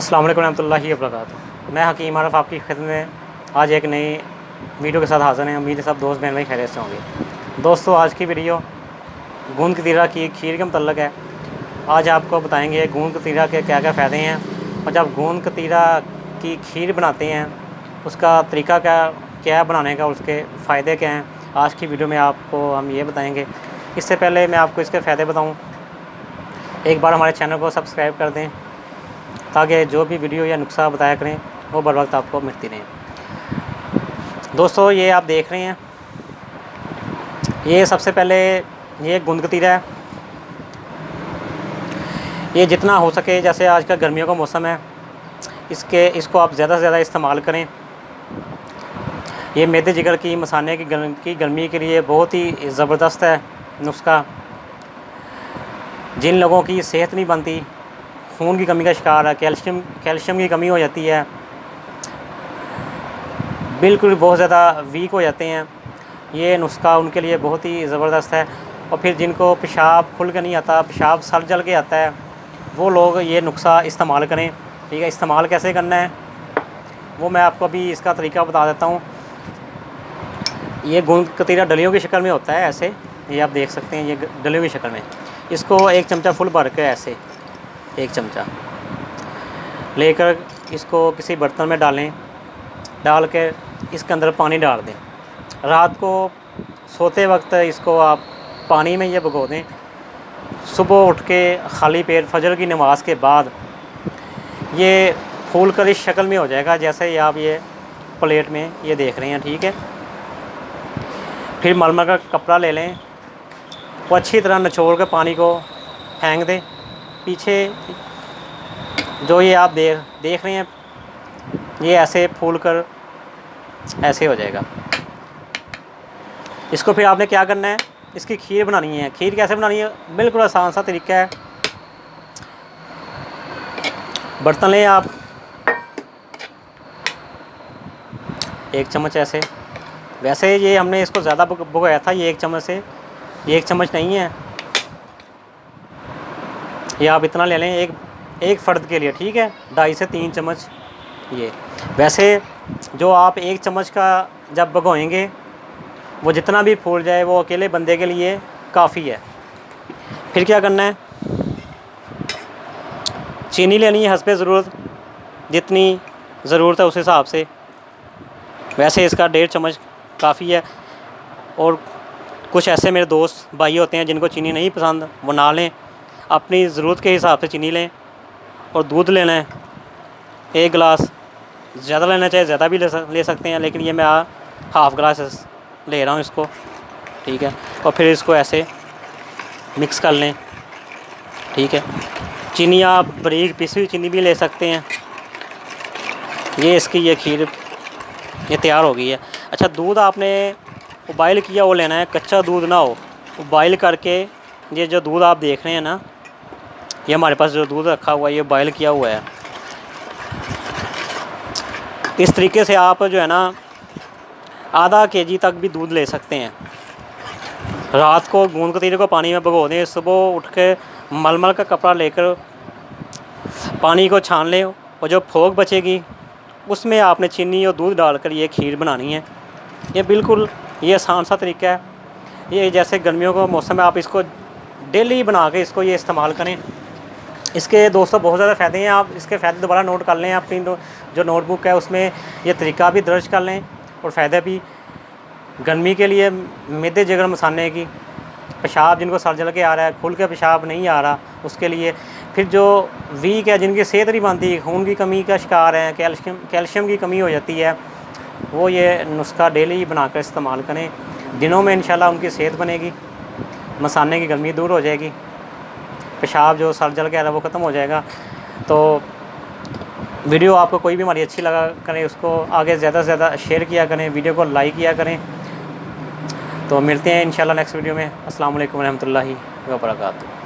अस्सलाम वालेकुम रहमतुल्लाहि व बरकातुहू। मैं हकीम आरफ आपकी खिदमत में आज एक नई वीडियो के साथ हाज़िर हैं। उम्मीद है सब दोस्त बहन भाई खैरियत से होंगे। दोस्तों, आज की वीडियो गूंद कतीरा की खीर के मतलब है। आज आपको बताएंगे गूंद कतीरा के क्या क्या फ़ायदे हैं और जब गूंद कतीरा की खीर बनाते हैं उसका तरीका क्या क्या बनाने का, उसके फ़ायदे क्या हैं, आज की वीडियो में आपको हम ये बताएँगे। इससे पहले मैं आपको इसके फ़ायदे बताऊँ, एक बार हमारे चैनल को सब्सक्राइब कर दें ताकि जो भी वीडियो या नुस्खा बताया करें वो बर वक्त आपको मिलती रहें। दोस्तों, ये आप देख रहे हैं, ये सबसे पहले ये गूंद कतीरा है। ये जितना हो सके, जैसे आज का गर्मियों का मौसम है, इसको आप ज़्यादा से ज़्यादा इस्तेमाल करें। ये मैदे जिगर की मसाने की गर्मी के लिए बहुत ही ज़बरदस्त है नुस्खा। जिन लोगों की सेहत नहीं बनती, खून की कमी का शिकार है, कैल्शियम की कमी हो जाती है, बिल्कुल बहुत ज़्यादा वीक हो जाते हैं, ये नुस्खा उनके लिए बहुत ही ज़बरदस्त है। और फिर जिनको पेशाब खुल के नहीं आता, पेशाब सर जल के आता है, वो लोग ये नुस्खा इस्तेमाल करें। ठीक है, इस्तेमाल कैसे करना है वो मैं आपको अभी इसका तरीका बता देता हूँ। ये गूंद कतीरा डलियों की शक्ल में होता है, ऐसे ये आप देख सकते हैं, ये डलियों की शक्ल में। इसको एक चमचा फुल भर के ऐसे एक चमचा लेकर इसको किसी बर्तन में डाल के इसके अंदर पानी डाल दें। रात को सोते वक्त इसको आप पानी में ये भिगो दें। सुबह उठ के खाली पेट फजर की नमाज़ के बाद ये फूल कर इस शक्ल में हो जाएगा जैसे ही आप ये प्लेट में ये देख रहे हैं। ठीक है, फिर मलमल का कपड़ा ले लें, वो अच्छी तरह निचोड़ के पानी को फेंक दें पीछे। जो ये आप देख रहे हैं, ये ऐसे फूल कर ऐसे हो जाएगा। इसको फिर आपने क्या करना है, इसकी खीर बनानी है। खीर कैसे बनानी है, बिल्कुल आसान सा तरीका है। बर्तन लें आप, एक चम्मच ऐसे, वैसे ये हमने इसको ज़्यादा भुगाया था, ये एक चम्मच से, ये एक चम्मच नहीं है, ये आप इतना ले लें एक फ़र्द के लिए। ठीक है, 2.5 से 3 चम्मच ये। वैसे जो आप एक चम्मच का जब भगोएंगे, वो जितना भी फूल जाए वो अकेले बंदे के लिए काफ़ी है। फिर क्या करना है, चीनी लेनी है हस्बे ज़रूरत, जितनी ज़रूरत है उस हिसाब से। वैसे इसका 1.5 चम्मच काफ़ी है। और कुछ ऐसे मेरे दोस्त भाई होते हैं जिनको चीनी नहीं पसंद, वो ना लें, अपनी ज़रूरत के हिसाब से चीनी लें। और दूध लेना है 1 गिलास, ज़्यादा लेना चाहे ज़्यादा भी ले सकते हैं, लेकिन ये मैं हाफ़ गिलास ले रहा हूँ इसको। ठीक है, और फिर इसको ऐसे मिक्स कर लें। ठीक है, चीनी आप बारीक पिसी हुई चीनी भी ले सकते हैं। ये इसकी ये खीर ये तैयार हो गई है। अच्छा, दूध आपने उबाइल किया वो लेना है, कच्चा दूध ना हो। उबाइल करके, ये जो दूध आप देख रहे हैं ना, ये हमारे पास जो दूध रखा हुआ है ये बॉयल किया हुआ है। इस तरीके से आप जो है ना आधा kg तक भी दूध ले सकते हैं। रात को गूंद कतीरे को पानी में भिगो दें, सुबह उठ के मलमल का कपड़ा लेकर पानी को छान लें, और जो फोक बचेगी उसमें आपने चीनी और दूध डालकर ये खीर बनानी है। ये बिल्कुल ये आसान सा तरीका है। ये जैसे गर्मियों का मौसम है, आप इसको डेली बना के इसको ये इस्तेमाल करें। इसके दोस्तों बहुत ज़्यादा फ़ायदे हैं, आप इसके फ़ायदे दोबारा नोट कर लें। अपनी जो नोटबुक है उसमें ये तरीका भी दर्ज कर लें और फ़ायदे भी। गर्मी के लिए मैदे जिगर मसाने की, पेशाब जिनको सर जल के आ रहा है, खुल के पेशाब नहीं आ रहा, उसके लिए। फिर जो वीक है, जिनकी सेहत नहीं बनती, खून की कमी का शिकार है, कैल्शियम की कमी हो जाती है, वो ये नुस्खा डेली बनाकर इस्तेमाल करें। दिनों में इंशाल्लाह उनकी सेहत बनेगी, मसाने की गर्मी दूर हो जाएगी, पेशाब जो सर जल के आ रहा है वो ख़त्म हो जाएगा। तो वीडियो आपको कोई भी हमारी अच्छी लगा करें, उसको आगे ज़्यादा से ज़्यादा शेयर किया करें, वीडियो को लाइक किया करें। तो मिलते हैं इंशाल्लाह नेक्स्ट वीडियो में। अस्सलाम वालेकुम रहमतुल्लाहि व बरकातुहू।